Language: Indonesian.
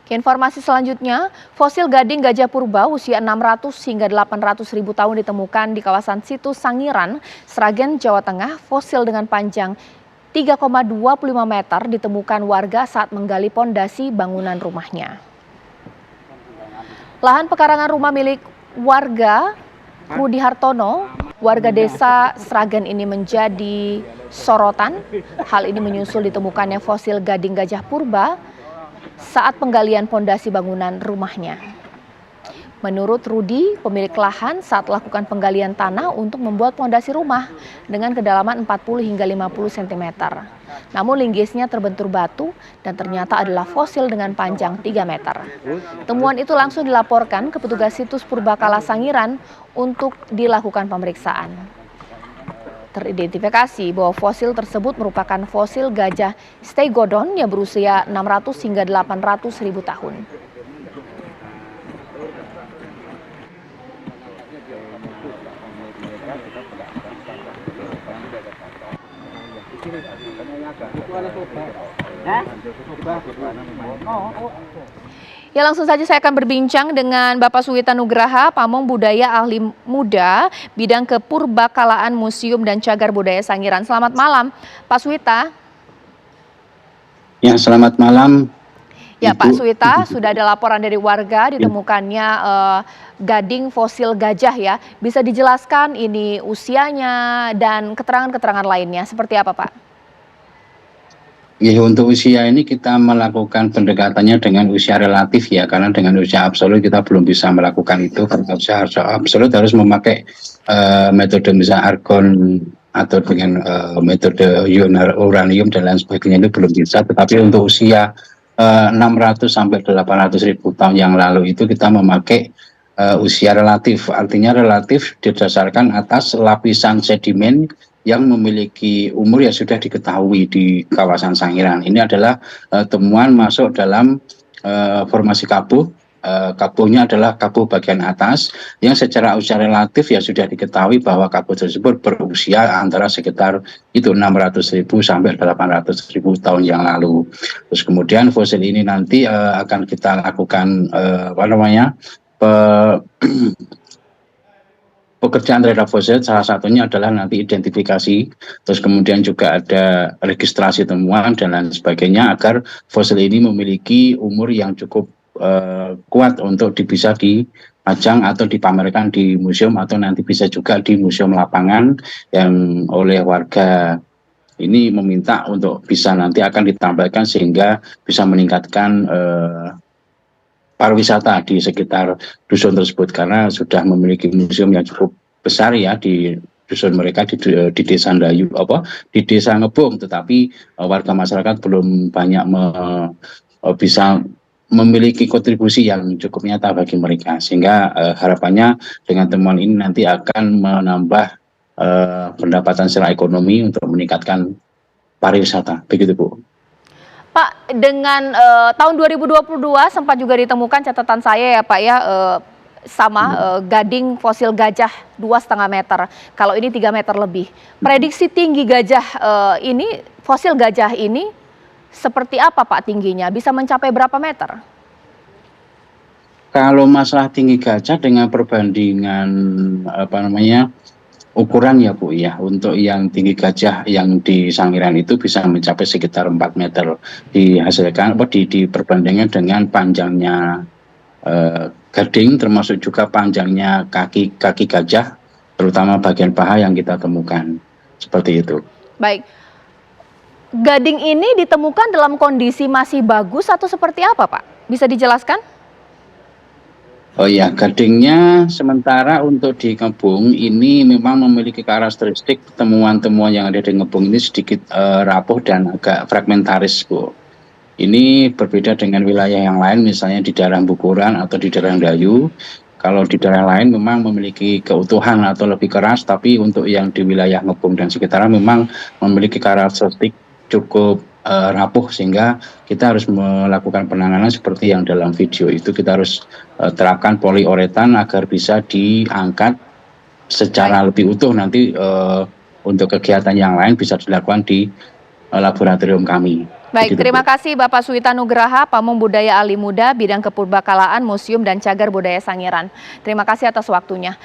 Informasi selanjutnya, fosil gading gajah purba usia 600 hingga 800 ribu tahun ditemukan di kawasan situs Sangiran, Sragen, Jawa Tengah. Fosil dengan panjang 3,25 meter ditemukan warga saat menggali pondasi bangunan rumahnya. Lahan pekarangan rumah milik warga Rudi Hartono, warga desa Sragen ini menjadi sorotan. Hal ini menyusul ditemukannya fosil gading gajah purba saat penggalian pondasi bangunan rumahnya. Menurut Rudi, pemilik lahan saat melakukan penggalian tanah untuk membuat pondasi rumah dengan kedalaman 40 hingga 50 cm. Namun linggisnya terbentur batu dan ternyata adalah fosil dengan panjang 3 meter. Temuan itu langsung dilaporkan ke petugas situs Purbakala Sangiran untuk dilakukan pemeriksaan. Teridentifikasi bahwa fosil tersebut merupakan fosil gajah Stegodon yang berusia 600 hingga 800 ribu tahun. Ya, langsung saja saya akan berbincang dengan Bapak Suwita Nugraha, Pamong Budaya Ahli Muda, bidang kepurbakalaan Museum dan Cagar Budaya Sangiran. Selamat malam, Pak Suwita. Ya, selamat malam. Ya, Ibu. Pak Suwita, sudah ada laporan dari warga ditemukannya gading fosil gajah ya. Bisa dijelaskan ini usianya dan keterangan-keterangan lainnya seperti apa, Pak? Ya, untuk usia ini kita melakukan pendekatannya dengan usia relatif ya, karena dengan usia absolut kita belum bisa melakukan itu. Karena usia absolut harus memakai metode misalnya argon atau dengan metode uranium dan lain sebagainya, itu belum bisa. Tetapi untuk usia 600 sampai 800 ribu tahun yang lalu itu kita memakai usia relatif. Artinya relatif didasarkan atas lapisan sedimen yang memiliki umur yang sudah diketahui di kawasan Sangiran. Ini adalah temuan masuk dalam formasi kabuh. Kabuhnya adalah kabuh bagian atas yang secara usia relatif ya sudah diketahui bahwa kabuh tersebut berusia antara sekitar itu 600.000 sampai 800.000 tahun yang lalu. Terus kemudian fosil ini nanti akan kita lakukan pekerjaan terhadap fosil, salah satunya adalah nanti identifikasi, terus kemudian juga ada registrasi temuan dan lain sebagainya agar fosil ini memiliki umur yang cukup kuat untuk bisa dipajang atau dipamerkan di museum atau nanti bisa juga di museum lapangan yang oleh warga ini meminta untuk bisa nanti akan ditambahkan sehingga bisa meningkatkan pariwisata di sekitar dusun tersebut karena sudah memiliki museum yang cukup besar ya di dusun mereka di desa Ndayu di desa Ngebong, tetapi warga masyarakat belum banyak bisa memiliki kontribusi yang cukup nyata bagi mereka, sehingga harapannya dengan temuan ini nanti akan menambah pendapatan secara ekonomi untuk meningkatkan pariwisata, begitu Bu. Pak, dengan tahun 2022 sempat juga ditemukan catatan saya ya Pak ya, gading fosil gajah 2,5 meter. Kalau ini 3 meter lebih. Prediksi tinggi gajah fosil gajah ini seperti apa Pak tingginya? Bisa mencapai berapa meter? Kalau masalah tinggi gajah dengan perbandingan ukuran ya Bu ya, untuk yang tinggi gajah yang di Sangiran itu bisa mencapai sekitar 4 meter dihasilkan diperbandingkan dengan panjangnya gading, termasuk juga panjangnya kaki gajah, terutama bagian paha yang kita temukan seperti itu. Baik, gading ini ditemukan dalam kondisi masih bagus atau seperti apa Pak? Bisa dijelaskan? Oh ya, gadingnya sementara untuk di Ngebong ini memang memiliki karakteristik temuan-temuan yang ada di Ngebong ini sedikit rapuh dan agak fragmentaris Bu. Ini berbeda dengan wilayah yang lain, misalnya di daerah Bukuran atau di daerah Ndayu. Kalau di daerah lain memang memiliki keutuhan atau lebih keras, tapi untuk yang di wilayah Ngebong dan sekitarnya memang memiliki karakteristik cukup rapuh, sehingga kita harus melakukan penanganan seperti yang dalam video itu. Kita harus terapkan poliuretan agar bisa diangkat secara lebih utuh nanti untuk kegiatan yang lain bisa dilakukan di laboratorium kami. Baik, Begitu, terima Bu. kasih Bapak Suwita Nugraha, Pamong Budaya Ali Muda, Bidang Kepurbakalaan, Museum dan Cagar Budaya Sangiran. Terima kasih atas waktunya.